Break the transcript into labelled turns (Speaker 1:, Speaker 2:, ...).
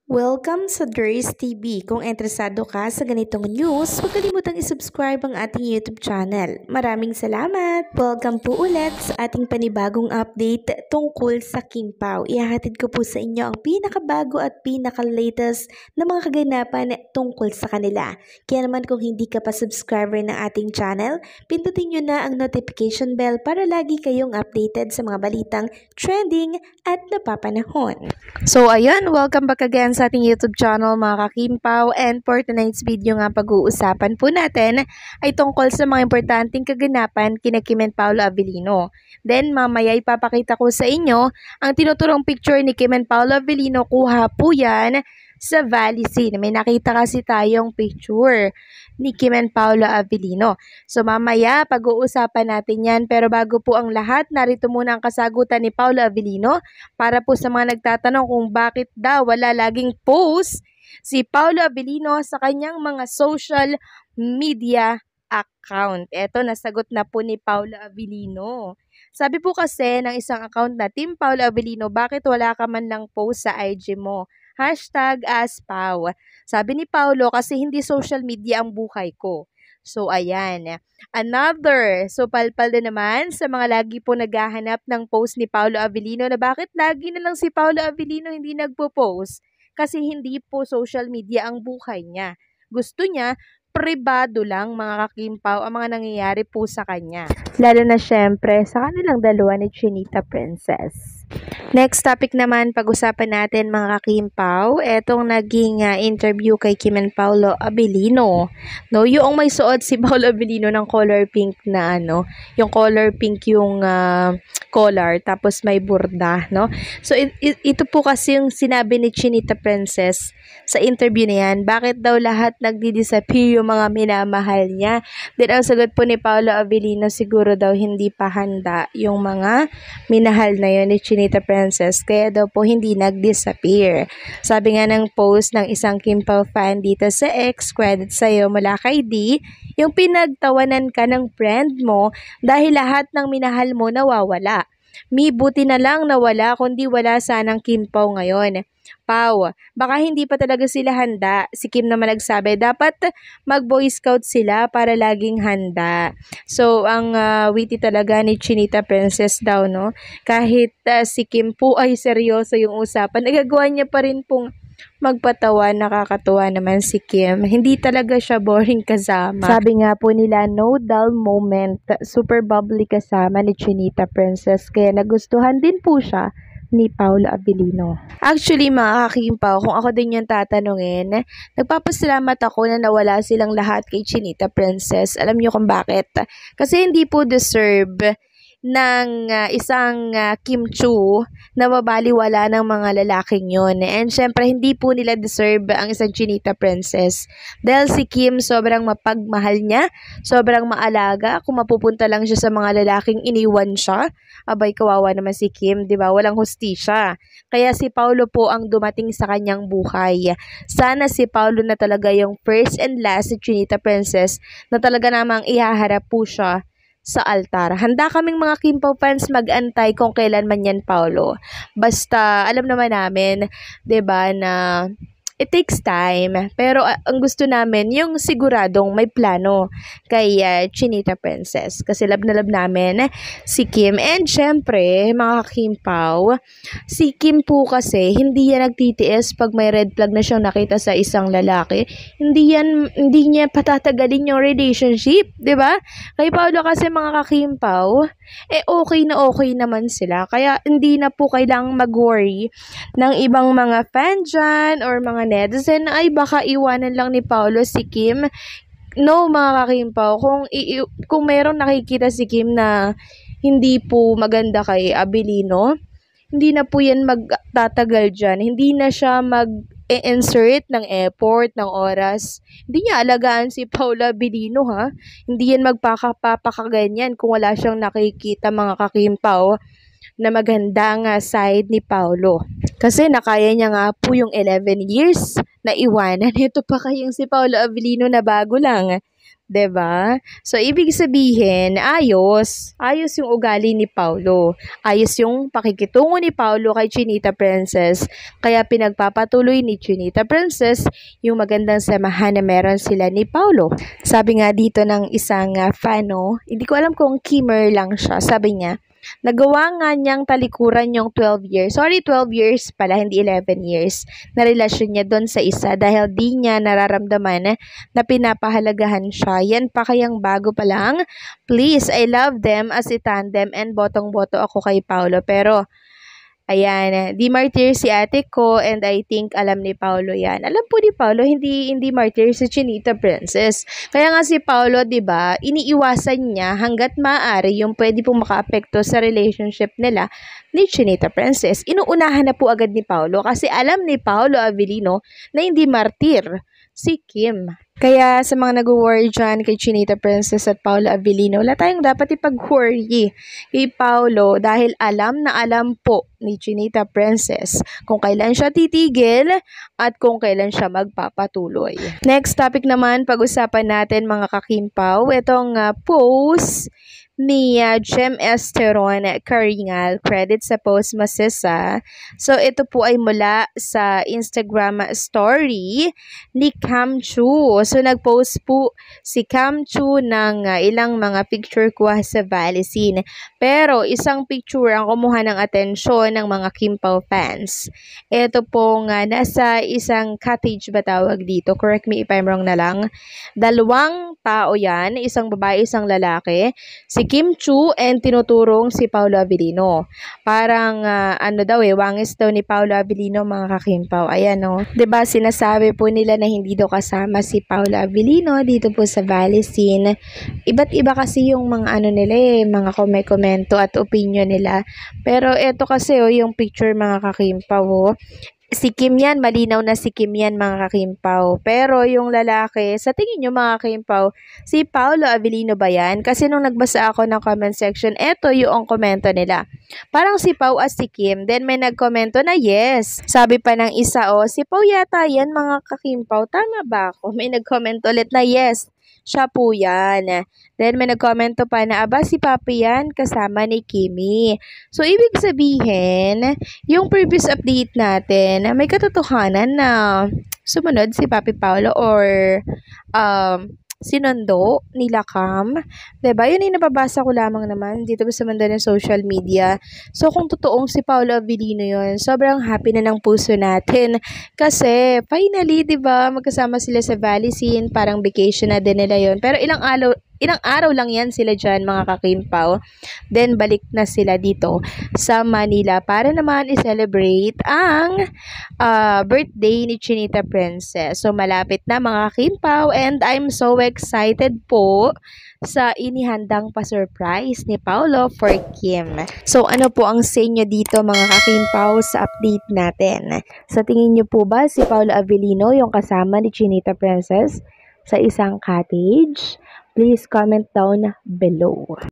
Speaker 1: Welcome sa Durs TV. Kung interesado ka sa ganitong news, huwag kalimutang isubscribe ang ating YouTube channel. Maraming salamat! Welcome po ulit sa ating panibagong update tungkol sa Kim Pao. Ihahatid ko po sa inyo ang pinakabago at pinaka-latest na mga kaganapan tungkol sa kanila. Kaya naman kung hindi ka pa subscriber ng ating channel, pindutin nyo na ang notification bell para lagi kayong updated sa mga balitang trending at napapanahon. So ayan, welcome back again sa ating YouTube channel mga ka-Kim-Pao, and for tonight's video nga pag-uusapan po natin ay tungkol sa mga importanteng kaganapan kina Kim and Paolo Avellino. Then mamaya ipapakita ko sa inyo ang tinuturong picture ni Kim and Paolo Avellino, kuha po yan sa Valley Scene. May nakita kasi tayong picture ni Kim and Paolo Avellino. So mamaya pag-uusapan natin yan, pero bago po ang lahat, narito muna ang kasagutan ni Paolo Avellino para po sa mga nagtatanong kung bakit daw wala laging post si Paolo Avellino sa kanyang mga social media account. Eto, nasagot na po ni Paolo Avellino. Sabi po kasi ng isang account na Team Paolo Avellino, bakit wala ka man lang post sa IG mo? #AskPao. Sabi ni Paolo, kasi hindi social media ang buhay ko. So, ayan. Another, so palpal na naman sa mga lagi po naghahanap ng post ni Paolo Avellino na bakit lagi na lang si Paolo Avellino hindi nagpo-post? Kasi hindi po social media ang buhay niya. Gusto niya, pribado lang mga ka-Kim-Pao ang mga nangyayari po sa kanya. Lalo na syempre sa kanilang dalawa ni Chinita Princess. Next topic naman, pag-usapan natin mga ka-Kim-Pao, etong naging interview kay Kim and Paolo Avellino. No, yung may suot si Paolo Avellino ng color pink na yung color pink yung collar, tapos may burda, no? So ito po kasi yung sinabi ni Chinita Princess sa interview na yan, bakit daw lahat nagdi-disappear yung mga minamahal niya? Then ang sagot po ni Paolo Avellino, siguro daw hindi pa handa yung mga minahal na yun ni Chinita Princess, kaya daw po hindi nag-disappear. Sabi nga ng post ng isang Kim Pao fan dito sa X, credit sa'yo mula kay D, yung pinagtawanan ka ng friend mo dahil lahat ng minahal mo nawawala. Buti na lang nawala, kundi wala sanang Kim Pao ngayon. Pao, baka hindi pa talaga sila handa. Si Kim naman nagsabi, dapat mag-boy scout sila para laging handa. So, ang witty talaga ni Chinita Princess daw, no? Kahit si Kim po ay seryoso yung usapan, nagagawa niya pa rin pong magpatawa. Nakakatuwa naman si Kim. Hindi talaga siya boring kasama. Sabi nga po nila, no dull moment. Super bubbly kasama ni Chinita Princess. Kaya nagustuhan din po siya ni Paolo Avellino. Actually, mga ka-Kim-Pao, kung ako din yung tatanungin, nagpapasalamat ako na nawala silang lahat kay Chinita Princess. Alam niyo kung bakit? Kasi hindi po deserve ng isang Kim Chu na mabaliwala ng mga lalaking yun. And syempre, hindi po nila deserve ang isang Chinita Princess. Dahil si Kim, sobrang mapagmahal niya, sobrang maalaga. Kung mapupunta lang siya sa mga lalaking iniwan siya, abay, kawawa naman si Kim, di ba? Walang hustisya. Kaya si Paolo po ang dumating sa kanyang buhay. Sana si Paolo na talaga yung first and last si Chinita Princess na talaga namang ihaharap po siya sa altar. Handa kaming mga Kim Pao fans mag-antay kung kailan man yan, Paolo. Basta, alam naman namin, 'di ba, na it takes time. Pero ang gusto namin, yung siguradong may plano kay Chinita Princess. Kasi love na love namin si Kim. And syempre, mga Kim Pao, si Kim po kasi, hindi yan nagtitiis pag may red flag na siyang nakita sa isang lalaki. Hindi niya patatagalin yung relationship, di ba? Kay Paolo kasi mga Kim Pao, okay na okay naman sila. Kaya hindi na po kailangang mag-worry ng ibang mga fan dyan or mga netizen ay baka iwanan lang ni Paolo si Kim. No, mga ka-Kim-Pao, kung meron nakikita si Kim na hindi po maganda kay Avellino, hindi na po yan magtatagal dyan. Hindi na siya mag-insert ng effort, ng oras. Hindi niya alagaan si Paolo Avellino, ha? Hindi yan magpapakaganyan kung wala siyang nakikita, mga ka-Kim-Pao, na magandang side ni Paolo. Kasi nakaya niya nga po yung 11 years na iwanan. Ito pa kayong si Paolo Avellino na bago lang. 'Diba? So, ibig sabihin, ayos. Ayos yung ugali ni Paulo. Ayos yung pakikitungo ni Paulo kay Chinita Princess. Kaya pinagpapatuloy ni Chinita Princess yung magandang samahan na meron sila ni Paulo. Sabi nga dito ng isang fan, hindi ko alam kung Kimmer lang siya. Sabi niya, nagawa nga niyang talikuran yung 12 years. Sorry, 12 years pala, hindi 11 years na relasyon niya doon sa isa dahil di niya nararamdaman na pinapahalagahan siya. Yan pa kayang bago pa lang. Please, I love them as a tandem and botong-boto ako kay Paulo. Pero, ayan, di martyr si ate ko and I think alam ni Paulo yan. Alam po ni Paulo, hindi martyr si Chinita Princess. Kaya nga si Paulo, di ba, iniiwasan niya hanggat maaari yung pwede pong makaapekto sa relationship nila ni Chinita Princess. Inuunahan na po agad ni Paulo kasi alam ni Paulo Avellino na hindi martyr si Kim. Kaya sa mga nag-worry dyan kay Chinita Princess at Paulo Avellino, wala tayong dapat ipag-worry kay Paulo dahil alam na alam po ni Chinita Princess kung kailan siya titigil at kung kailan siya magpapatuloy. Next topic naman, pag-usapan natin mga kakimpaw, itong post ni Jem Esteron Caringal, credit sa post Masisa. So, ito po ay mula sa Instagram story ni Cam Chu. So, nag-post po si Cam Chu ng ilang mga picture kuha sa Valicine. Pero, isang picture ang kumuha ng atensyon ng mga Kimpaw fans. Ito pong nasa isang cottage ba tawag dito? Correct me if I'm wrong na lang. Dalawang tao yan, isang babae, isang lalaki. Si Kim Chu and tinuturong si Paulo Avellino. Parang wangis daw ni Paulo Avellino mga kakimpaw. Ayan o. 'Di ba sinasabi po nila na hindi daw kasama si Paulo Avellino dito po sa Valicine. Iba't iba kasi yung mga nila mga komento at opinion nila. Pero eto kasi yung picture mga kakimpaw si Kim yan, malinaw na si Kim yan mga kakimpaw. Pero yung lalaki, sa tingin nyo mga kakimpaw, si Paulo Avellino ba yan? Kasi nung nagbasa ako ng comment section, eto yung komento nila. Parang si Pau as si Kim. Then may nagkomento na yes. Sabi pa ng isa, si Pau yata yan mga kakimpaw. Tama ba ako? May nagkomment ulit na yes. Siya po yan. Then, may nagkomento pa na, aba, si Papi yan, kasama ni Kimi. So, ibig sabihin, yung previous update natin, may katotohanan na sumunod si Papi Paulo or sinundo nila Cam. Diba? Yun yung nababasa ko lamang naman dito sa mundo ng social media. So, kung totoong si Paulo Avellino yun, sobrang happy na ng puso natin. Kasi, finally, diba, magkasama sila sa Valicine, parang vacation na din nila yun. Pero ilang araw lang yan sila dyan, mga kakimpaw. Then, balik na sila dito sa Manila para naman i-celebrate ang birthday ni Chinita Princess. So, malapit na mga kakimpaw and I'm so excited po sa inihandang pa-surprise ni Paulo for Kim. So, ano po ang say nyo dito mga kakimpaw sa update natin? Sa tingin nyo po ba si Paulo Avellino yung kasama ni Chinita Princess sa isang cottage? Please comment down below.